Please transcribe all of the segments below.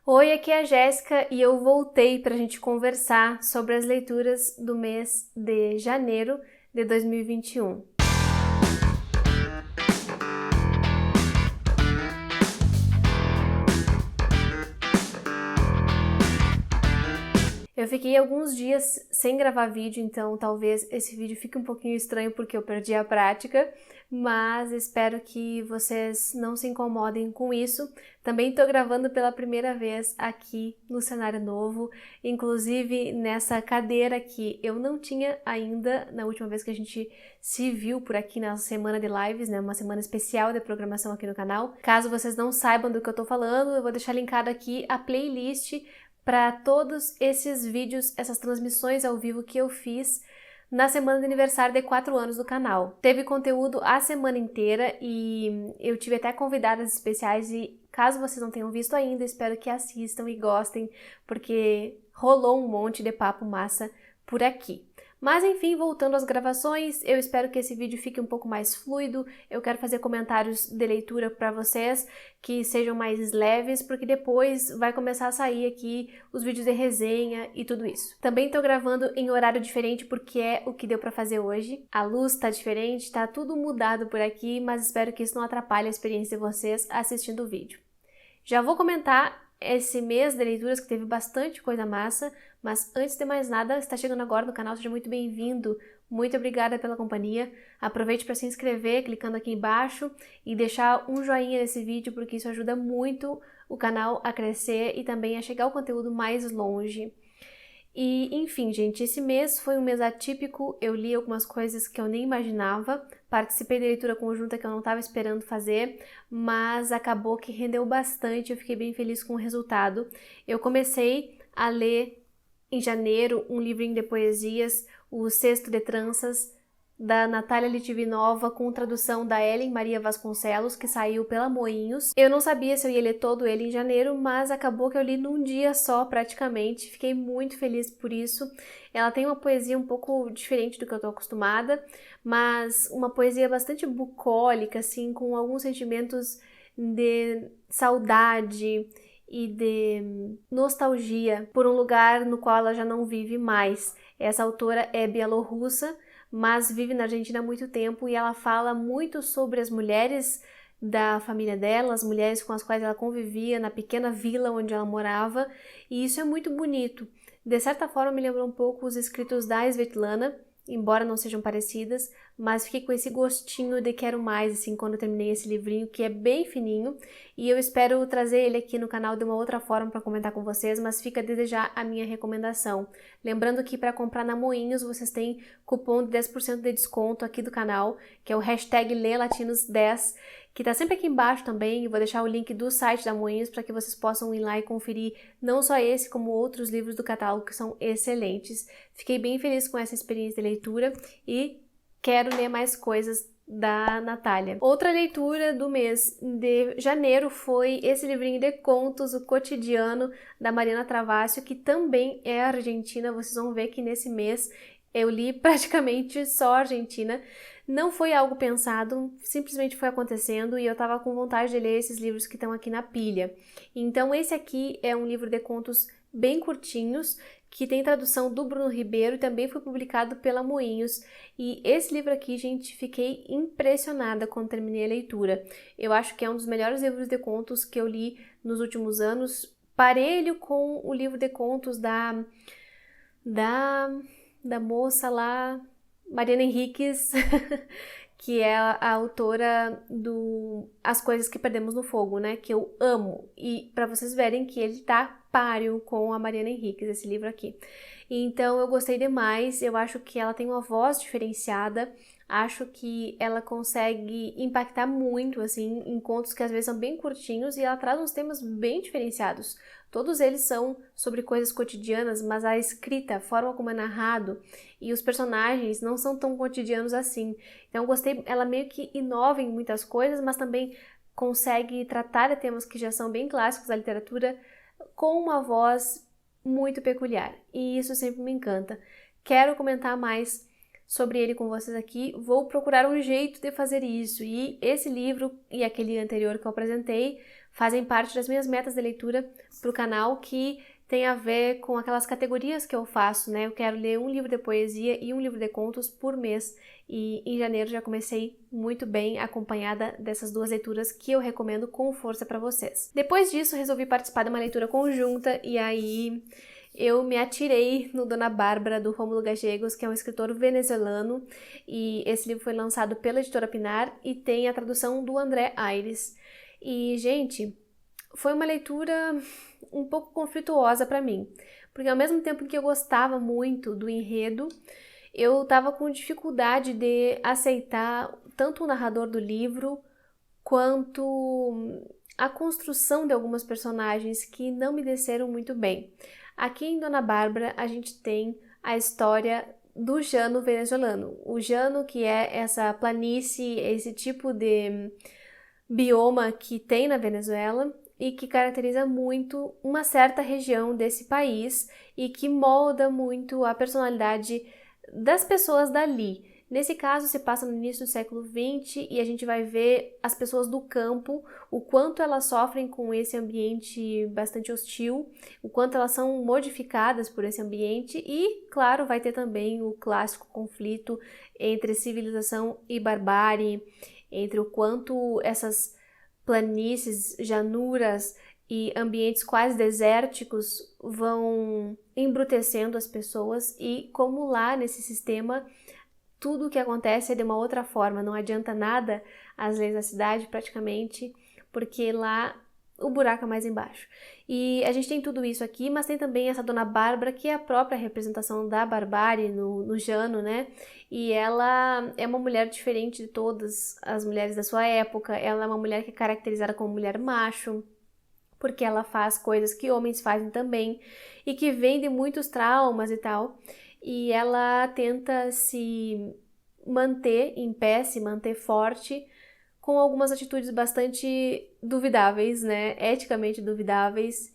Oi, aqui é a Jéssica e eu voltei para a gente conversar sobre as leituras do mês de janeiro de 2021. Eu fiquei alguns dias sem gravar vídeo, então talvez esse vídeo fique um pouquinho estranho porque eu perdi a prática, mas espero que vocês não se incomodem com isso. Também estou gravando pela primeira vez aqui no cenário novo, inclusive nessa cadeira que eu não tinha ainda na última vez que a gente se viu por aqui na semana de lives, né? Uma semana especial de programação aqui no canal. Caso vocês não saibam do que eu estou falando, eu vou deixar linkado aqui a playlist para todos esses vídeos, essas transmissões ao vivo que eu fiz na semana de aniversário de 4 anos do canal. Teve conteúdo a semana inteira e eu tive até convidadas especiais e caso vocês não tenham visto ainda, espero que assistam e gostem, porque rolou um monte de papo massa por aqui. Mas enfim, voltando às gravações, eu espero que esse vídeo fique um pouco mais fluido, eu quero fazer comentários de leitura para vocês que sejam mais leves, porque depois vai começar a sair aqui os vídeos de resenha e tudo isso. Também estou gravando em horário diferente porque é o que deu para fazer hoje. A luz tá diferente, tá tudo mudado por aqui, mas espero que isso não atrapalhe a experiência de vocês assistindo o vídeo. Já vou comentar esse mês de leituras que teve bastante coisa massa, mas antes de mais nada, está chegando agora no canal, seja muito bem-vindo, muito obrigada pela companhia, aproveite para se inscrever clicando aqui embaixo e deixar um joinha nesse vídeo porque isso ajuda muito o canal a crescer e também a chegar o conteúdo mais longe. E, enfim, gente, esse mês foi um mês atípico, eu li algumas coisas que eu nem imaginava, participei da leitura conjunta que eu não estava esperando fazer, mas acabou que rendeu bastante, eu fiquei bem feliz com o resultado. Eu comecei a ler em janeiro um livrinho de poesias, o Cesto de Tranças, da Natália Litvinova, com tradução da Ellen Maria Vasconcelos, que saiu pela Moinhos. Eu não sabia se eu ia ler todo ele em janeiro, mas acabou que eu li num dia só, praticamente. Fiquei muito feliz por isso. Ela tem uma poesia um pouco diferente do que eu tô acostumada, mas uma poesia bastante bucólica, assim, com alguns sentimentos de saudade e de nostalgia por um lugar no qual ela já não vive mais. Essa autora é bielorrussa, mas vive na Argentina há muito tempo e ela fala muito sobre as mulheres da família dela, as mulheres com as quais ela convivia na pequena vila onde ela morava, e isso é muito bonito. De certa forma me lembra um pouco os escritos da Svetlana, embora não sejam parecidas, mas fiquei com esse gostinho de quero mais, assim, quando eu terminei esse livrinho, que é bem fininho, e eu espero trazer ele aqui no canal de uma outra forma para comentar com vocês, mas fica a desejar a minha recomendação. Lembrando que para comprar na Moinhos, vocês têm cupom de 10% de desconto aqui do canal, que é o hashtag LeLatinos10, que tá sempre aqui embaixo também, e vou deixar o link do site da Moinhos para que vocês possam ir lá e conferir não só esse, como outros livros do catálogo que são excelentes. Fiquei bem feliz com essa experiência de leitura e quero ler mais coisas da Natália. Outra leitura do mês de janeiro foi esse livrinho de contos, O Cotidiano, da Mariana Travascio, que também é argentina. Vocês vão ver que nesse mês eu li praticamente só Argentina. Não foi algo pensado, simplesmente foi acontecendo e eu tava com vontade de ler esses livros que estão aqui na pilha. Então esse aqui é um livro de contos bem curtinhos, que tem tradução do Bruno Ribeiro e também foi publicado pela Moinhos. E esse livro aqui, gente, fiquei impressionada quando terminei a leitura. Eu acho que é um dos melhores livros de contos que eu li nos últimos anos, parelho com o livro de contos da moça lá, Mariana Henriques, que é a autora do As Coisas que Perdemos no Fogo, né, que eu amo. E para vocês verem que ele tá páreo com a Mariana Henriques, esse livro aqui. Então eu gostei demais, eu acho que ela tem uma voz diferenciada, acho que ela consegue impactar muito, assim, em contos que às vezes são bem curtinhos e ela traz uns temas bem diferenciados. Todos eles são sobre coisas cotidianas, mas a escrita, a forma como é narrado e os personagens não são tão cotidianos assim. Então eu gostei, ela meio que inova em muitas coisas, mas também consegue tratar de temas que já são bem clássicos da literatura com uma voz muito peculiar. E isso sempre me encanta. Quero comentar mais sobre ele com vocês aqui, vou procurar um jeito de fazer isso. E esse livro e aquele anterior que eu apresentei fazem parte das minhas metas de leitura para o canal, que tem a ver com aquelas categorias que eu faço, né? Eu quero ler um livro de poesia e um livro de contos por mês, e em janeiro já comecei muito bem acompanhada dessas duas leituras que eu recomendo com força para vocês. Depois disso, resolvi participar de uma leitura conjunta e aí eu me atirei no Dona Bárbara, do Rômulo Gallegos, que é um escritor venezuelano, e esse livro foi lançado pela editora Pinar e tem a tradução do André Aires. E, gente, foi uma leitura um pouco conflituosa para mim, porque ao mesmo tempo que eu gostava muito do enredo, eu estava com dificuldade de aceitar tanto o narrador do livro quanto a construção de algumas personagens que não me desceram muito bem. Aqui em Dona Bárbara a gente tem a história do Llano venezuelano. O Llano, que é essa planície, esse tipo de bioma que tem na Venezuela e que caracteriza muito uma certa região desse país e que molda muito a personalidade das pessoas dali. Nesse caso, se passa no início do século XX e a gente vai ver as pessoas do campo, o quanto elas sofrem com esse ambiente bastante hostil, o quanto elas são modificadas por esse ambiente e, claro, vai ter também o clássico conflito entre civilização e barbárie, entre o quanto essas planícies, llanuras e ambientes quase desérticos vão embrutecendo as pessoas e como lá nesse sistema tudo o que acontece é de uma outra forma, não adianta nada as leis da cidade praticamente, porque lá o buraco é mais embaixo. E a gente tem tudo isso aqui, mas tem também essa Dona Bárbara, que é a própria representação da barbárie no Llano, né? E ela é uma mulher diferente de todas as mulheres da sua época, ela é uma mulher que é caracterizada como mulher macho, porque ela faz coisas que homens fazem também, e que vem de muitos traumas e tal, e ela tenta se manter em pé, se manter forte, com algumas atitudes bastante duvidáveis, né? Eticamente duvidáveis.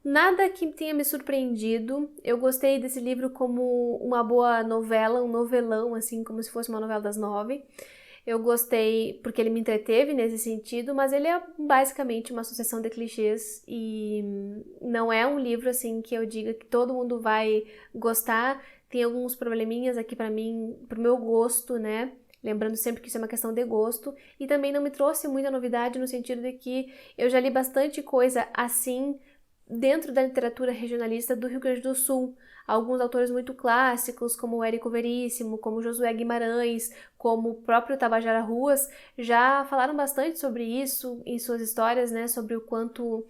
Nada que tenha me surpreendido. Eu gostei desse livro como uma boa novela, um novelão, assim, como se fosse uma novela das 9. Eu gostei porque ele me entreteve nesse sentido, mas ele é basicamente uma sucessão de clichês e não é um livro, assim, que eu diga que todo mundo vai gostar. Tem alguns probleminhas aqui pra mim, pro meu gosto, né? Lembrando sempre que isso é uma questão de gosto, e também não me trouxe muita novidade no sentido de que eu já li bastante coisa assim dentro da literatura regionalista do Rio Grande do Sul. Alguns autores muito clássicos, como o Érico Veríssimo, como Josué Guimarães, como o próprio Tabajara Ruas, já falaram bastante sobre isso em suas histórias, né? Sobre o quanto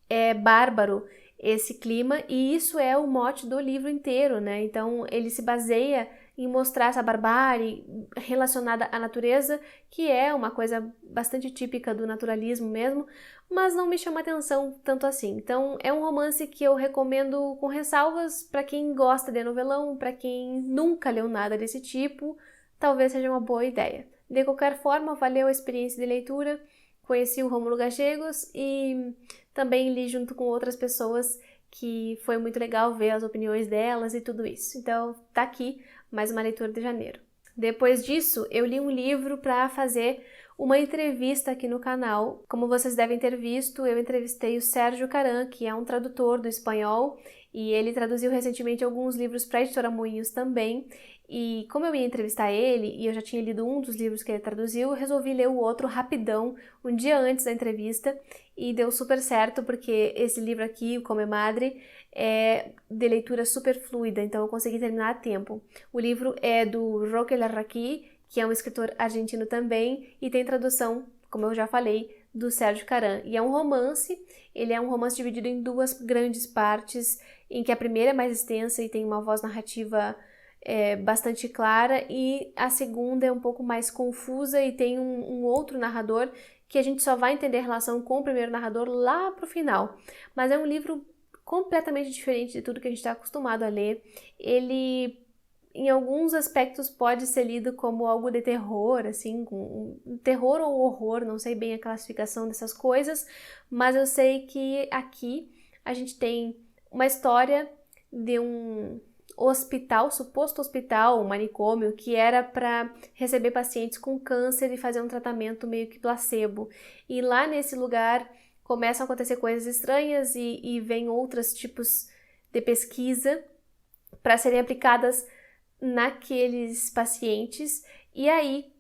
é bárbaro esse clima, e isso é o mote do livro inteiro, né? Então ele se baseia em mostrar essa barbárie relacionada à natureza, que é uma coisa bastante típica do naturalismo mesmo, mas não me chama atenção tanto assim. Então é um romance que eu recomendo com ressalvas para quem gosta de novelão, para quem nunca leu nada desse tipo, talvez seja uma boa ideia. De qualquer forma, valeu a experiência de leitura, conheci o Rômulo Gallegos e também li junto com outras pessoas, que foi muito legal ver as opiniões delas e tudo isso. Então tá aqui mais uma leitura de janeiro. Depois disso, eu li um livro para fazer uma entrevista aqui no canal. Como vocês devem ter visto, eu entrevistei o Sérgio Caran, que é um tradutor do espanhol, e ele traduziu recentemente alguns livros para a editora Moinhos também. E como eu ia entrevistar ele, e eu já tinha lido um dos livros que ele traduziu, eu resolvi ler o outro rapidão, um dia antes da entrevista, e deu super certo, porque esse livro aqui, o Come Madre, é de leitura super fluida, então eu consegui terminar a tempo. O livro é do Roque Larraqui, que é um escritor argentino também, e tem tradução, como eu já falei, do Sérgio Caran. E é um romance, ele é um romance dividido em duas grandes partes, em que a primeira é mais extensa e tem uma voz narrativa bastante clara, e a segunda é um pouco mais confusa e tem um outro narrador que a gente só vai entender a relação com o primeiro narrador lá pro final. Mas é um livro completamente diferente de tudo que a gente está acostumado a ler. Ele, em alguns aspectos, pode ser lido como algo de terror, assim, um terror ou horror, não sei bem a classificação dessas coisas, mas eu sei que aqui a gente tem uma história de um hospital, suposto hospital, um manicômio, que era para receber pacientes com câncer e fazer um tratamento meio que placebo. E lá nesse lugar começam a acontecer coisas estranhas e vem outros tipos de pesquisa para serem aplicadas naqueles pacientes, e aí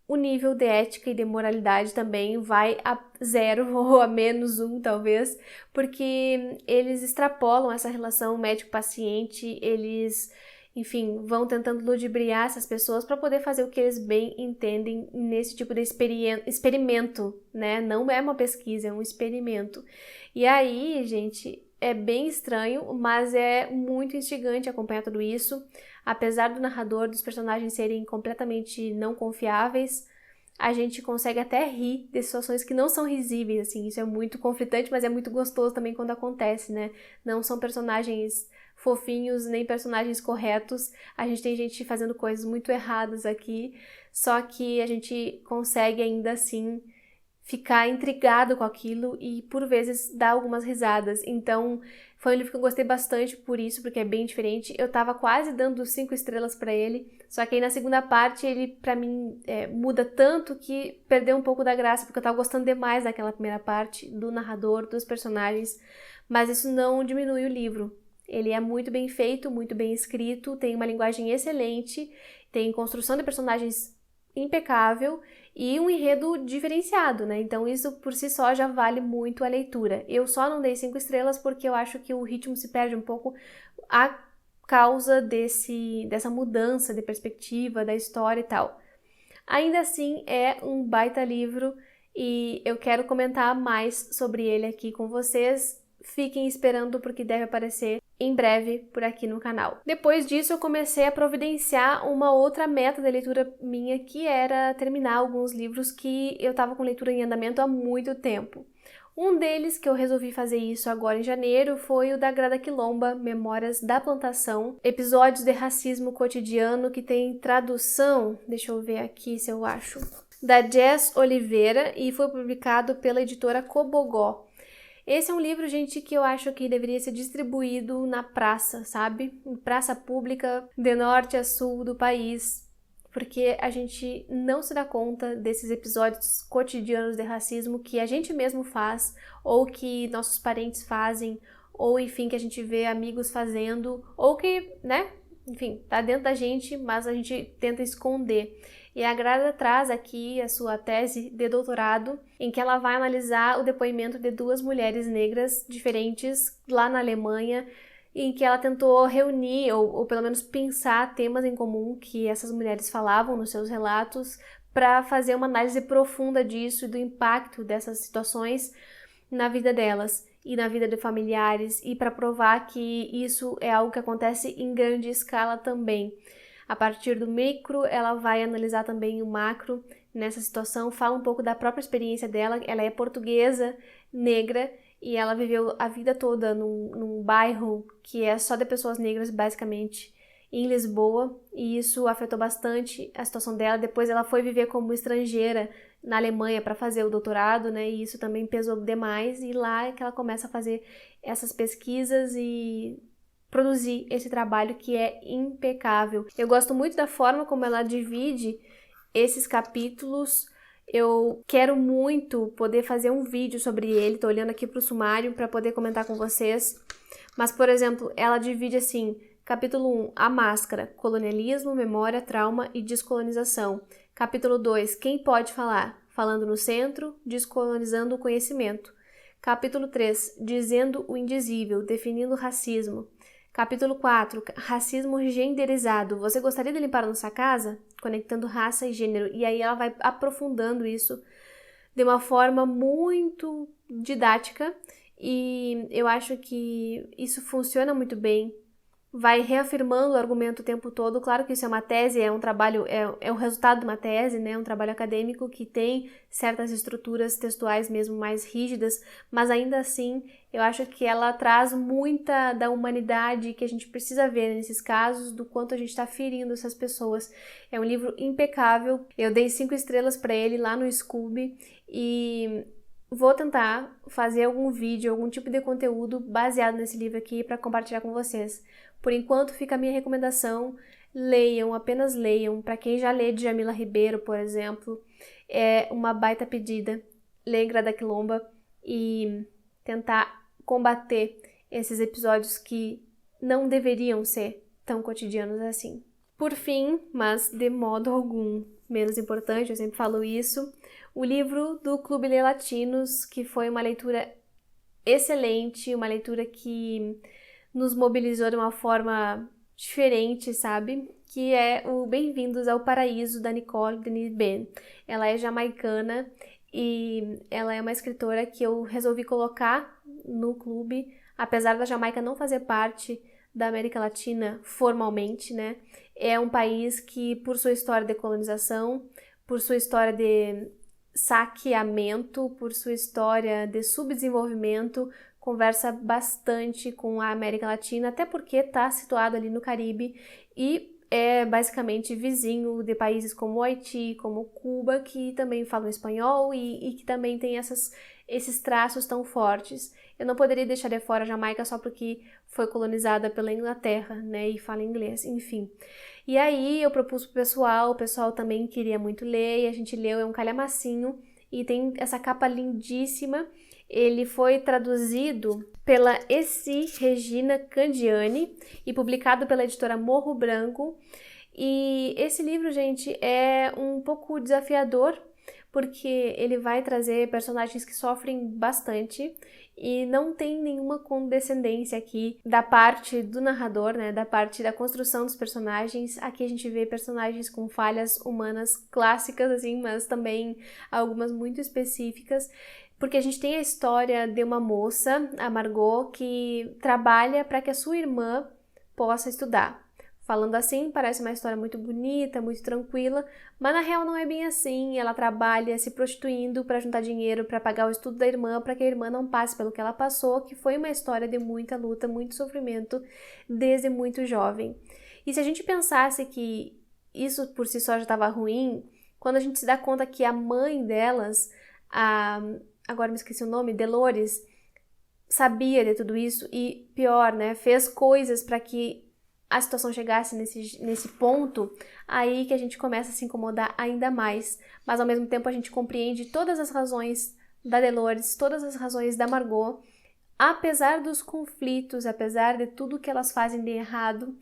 o nível de ética e de moralidade também vai a 0 ou a -1, talvez, porque eles extrapolam essa relação médico-paciente, eles, enfim, vão tentando ludibriar essas pessoas para poder fazer o que eles bem entendem nesse tipo de experimento, né? Não é uma pesquisa, é um experimento. E aí, gente, é bem estranho, mas é muito instigante acompanhar tudo isso. Apesar do narrador, dos personagens serem completamente não confiáveis, a gente consegue até rir de situações que não são risíveis, assim, isso é muito conflitante, mas é muito gostoso também quando acontece, né? Não são personagens fofinhos, nem personagens corretos, a gente tem gente fazendo coisas muito erradas aqui, só que a gente consegue ainda assim ficar intrigado com aquilo e por vezes dar algumas risadas. Então foi um livro que eu gostei bastante por isso, porque é bem diferente. Eu tava quase dando 5 estrelas pra ele, só que aí na segunda parte ele pra mim muda tanto que perdeu um pouco da graça, porque eu tava gostando demais daquela primeira parte, do narrador, dos personagens, mas isso não diminui o livro. Ele é muito bem feito, muito bem escrito, tem uma linguagem excelente, tem construção de personagens impecável e um enredo diferenciado, né? Então isso por si só já vale muito a leitura. Eu só não dei 5 estrelas porque eu acho que o ritmo se perde um pouco a causa dessa mudança de perspectiva da história e tal. Ainda assim, é um baita livro e eu quero comentar mais sobre ele aqui com vocês. Fiquem esperando porque deve aparecer em breve por aqui no canal. Depois disso, eu comecei a providenciar uma outra meta de leitura minha, que era terminar alguns livros que eu estava com leitura em andamento há muito tempo. Um deles, que eu resolvi fazer isso agora em janeiro, foi o da Grada Quilomba, Memórias da Plantação, episódios de racismo cotidiano, que tem tradução, deixa eu ver aqui se eu acho, da Jess Oliveira, e foi publicado pela editora Cobogó. Esse é um livro, gente, que eu acho que deveria ser distribuído na praça, sabe? Em praça pública, de norte a sul do país, porque a gente não se dá conta desses episódios cotidianos de racismo que a gente mesmo faz, ou que nossos parentes fazem, ou enfim, que a gente vê amigos fazendo, ou que, né? Enfim, tá dentro da gente, mas a gente tenta esconder. E a Grada traz aqui a sua tese de doutorado, em que ela vai analisar o depoimento de 2 mulheres negras diferentes lá na Alemanha, em que ela tentou reunir, ou pelo menos pensar temas em comum que essas mulheres falavam nos seus relatos, para fazer uma análise profunda disso e do impacto dessas situações na vida delas e na vida de familiares, e para provar que isso é algo que acontece em grande escala também. A partir do micro, ela vai analisar também o macro nessa situação, fala um pouco da própria experiência dela. Ela é portuguesa, negra, e ela viveu a vida toda num bairro que é só de pessoas negras, basicamente, em Lisboa, e isso afetou bastante a situação dela. Depois ela foi viver como estrangeira na Alemanha para fazer o doutorado, né, e isso também pesou demais, e lá é que ela começa a fazer essas pesquisas e produzir esse trabalho que é impecável. Eu gosto muito da forma como ela divide esses capítulos. Eu quero muito poder fazer um vídeo sobre ele, tô olhando aqui para o sumário para poder comentar com vocês. Mas, por exemplo, ela divide assim: capítulo 1, A Máscara, colonialismo, memória, trauma e descolonização. Capítulo 2, Quem pode falar? Falando no centro, descolonizando o conhecimento. Capítulo 3, Dizendo o indizível, definindo o racismo. Capítulo 4, Racismo genderizado. Você gostaria de limpar a nossa casa? Conectando raça e gênero. E aí ela vai aprofundando isso de uma forma muito didática, e eu acho que isso funciona muito bem. Vai reafirmando o argumento o tempo todo. Claro que isso é uma tese, é um trabalho, é o resultado de uma tese, né? Um trabalho acadêmico que tem certas estruturas textuais mesmo mais rígidas, mas ainda assim eu acho que ela traz muita da humanidade que a gente precisa ver nesses casos, do quanto a gente está ferindo essas pessoas. É um livro impecável. Eu dei 5 estrelas para ele lá no Scooby e vou tentar fazer algum vídeo, algum tipo de conteúdo baseado nesse livro aqui para compartilhar com vocês. Por enquanto, fica a minha recomendação: leiam, apenas leiam. Para quem já lê Djamila Ribeiro, por exemplo, é uma baita pedida. Lê Grada Quilomba. e tentar combater esses episódios que não deveriam ser tão cotidianos assim. Por fim, mas de modo algum menos importante, eu sempre falo isso, o livro do Clube Lê Latinos, que foi uma leitura excelente, uma leitura que nos mobilizou de uma forma diferente, sabe? Que é o Bem-vindos ao Paraíso, da Nicole Denis Ben. Ela é jamaicana e ela é uma escritora que eu resolvi colocar no clube, apesar da Jamaica não fazer parte da América Latina formalmente, né? É um país que, por sua história de colonização, por sua história de saqueamento, por sua história de subdesenvolvimento, conversa bastante com a América Latina, até porque está situado ali no Caribe e é basicamente vizinho de países como o Haiti, como Cuba, que também falam espanhol e que também tem esses traços tão fortes. Eu não poderia deixar de fora a Jamaica só porque foi colonizada pela Inglaterra, né, e fala inglês, enfim. E aí eu propus pro pessoal, o pessoal também queria muito ler, e a gente leu, é um calhamacinho, e tem essa capa lindíssima. Ele foi traduzido pela Essi Regina Candiani e publicado pela editora Morro Branco. E esse livro, gente, é um pouco desafiador, porque ele vai trazer personagens que sofrem bastante e não tem nenhuma condescendência aqui da parte do narrador, né, da parte da construção dos personagens. Aqui a gente vê personagens com falhas humanas clássicas, assim, mas também algumas muito específicas, porque a gente tem a história de uma moça, a Margot, que trabalha para que a sua irmã possa estudar. Falando assim, parece uma história muito bonita, muito tranquila, mas na real não é bem assim. Ela trabalha se prostituindo para juntar dinheiro para pagar o estudo da irmã, para que a irmã não passe pelo que ela passou, que foi uma história de muita luta, muito sofrimento desde muito jovem. E se a gente pensasse que isso por si só já estava ruim, quando a gente se dá conta que a mãe delas, agora me esqueci o nome, Dolores, sabia de tudo isso e, pior, né, fez coisas para que a situação chegasse nesse ponto, aí que a gente começa a se incomodar ainda mais. Mas ao mesmo tempo a gente compreende todas as razões da Dolores, todas as razões da Margot, apesar dos conflitos, apesar de tudo que elas fazem de errado,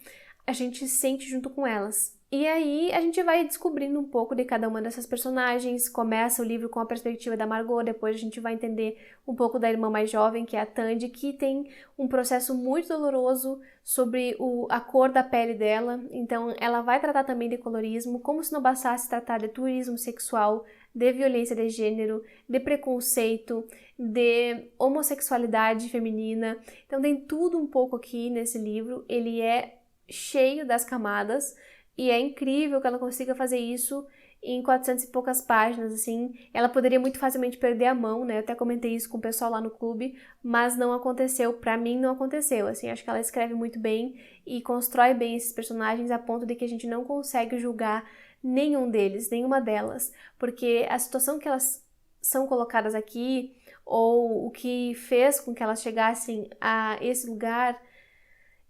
a gente sente junto com elas. E aí a gente vai descobrindo um pouco de cada uma dessas personagens. Começa o livro com a perspectiva da Margot, depois a gente vai entender um pouco da irmã mais jovem, que é a Tandy, que tem um processo muito doloroso sobre a cor da pele dela. Então ela vai tratar também de colorismo, como se não bastasse tratar de turismo sexual, de violência de gênero, de preconceito, de homossexualidade feminina. Então tem tudo um pouco aqui nesse livro. Ele é cheio das camadas, e é incrível que ela consiga fazer isso em 400 e poucas páginas, assim. Ela poderia muito facilmente perder a mão, né? Eu até comentei isso com o pessoal lá no clube, mas não aconteceu. Pra mim, não aconteceu, assim. Acho que ela escreve muito bem e constrói bem esses personagens a ponto de que a gente não consegue julgar nenhum deles, nenhuma delas, porque a situação que elas são colocadas aqui, ou o que fez com que elas chegassem a esse lugar,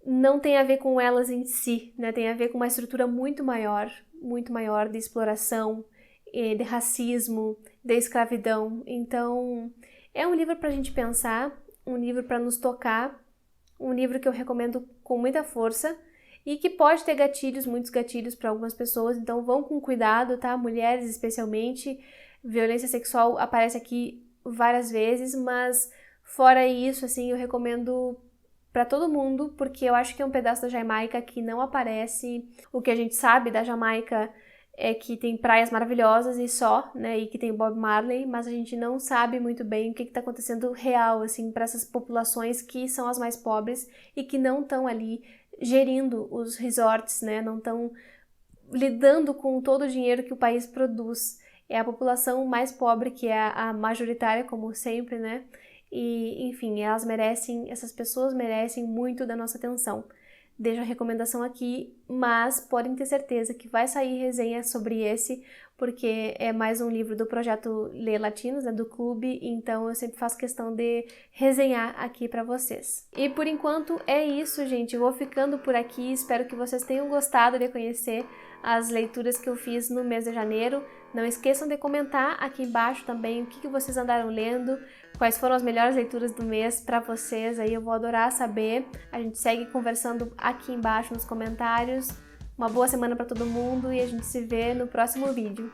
não tem a ver com elas em si, né? Tem a ver com uma estrutura muito maior de exploração, de racismo, de escravidão. Então, é um livro para a gente pensar, um livro para nos tocar, um livro que eu recomendo com muita força e que pode ter gatilhos, muitos gatilhos para algumas pessoas, então vão com cuidado, tá? Mulheres especialmente, violência sexual aparece aqui várias vezes, mas fora isso, assim, eu recomendo para todo mundo, porque eu acho que é um pedaço da Jamaica que não aparece. O que a gente sabe da Jamaica é que tem praias maravilhosas e só, né, e que tem Bob Marley, mas a gente não sabe muito bem o que está acontecendo real, assim, para essas populações que são as mais pobres e que não estão ali gerindo os resorts, né, não estão lidando com todo o dinheiro que o país produz. É a população mais pobre que é a majoritária, como sempre, né, e, enfim, essas pessoas merecem muito da nossa atenção. Deixo a recomendação aqui, mas podem ter certeza que vai sair resenha sobre esse, porque é mais um livro do projeto Lê Latinos, né, do clube, então eu sempre faço questão de resenhar aqui para vocês. E por enquanto é isso, gente. Eu vou ficando por aqui, espero que vocês tenham gostado de conhecer as leituras que eu fiz no mês de janeiro. Não esqueçam de comentar aqui embaixo também o que vocês andaram lendo, quais foram as melhores leituras do mês para vocês, aí eu vou adorar saber. A gente segue conversando aqui embaixo nos comentários. Uma boa semana para todo mundo e a gente se vê no próximo vídeo.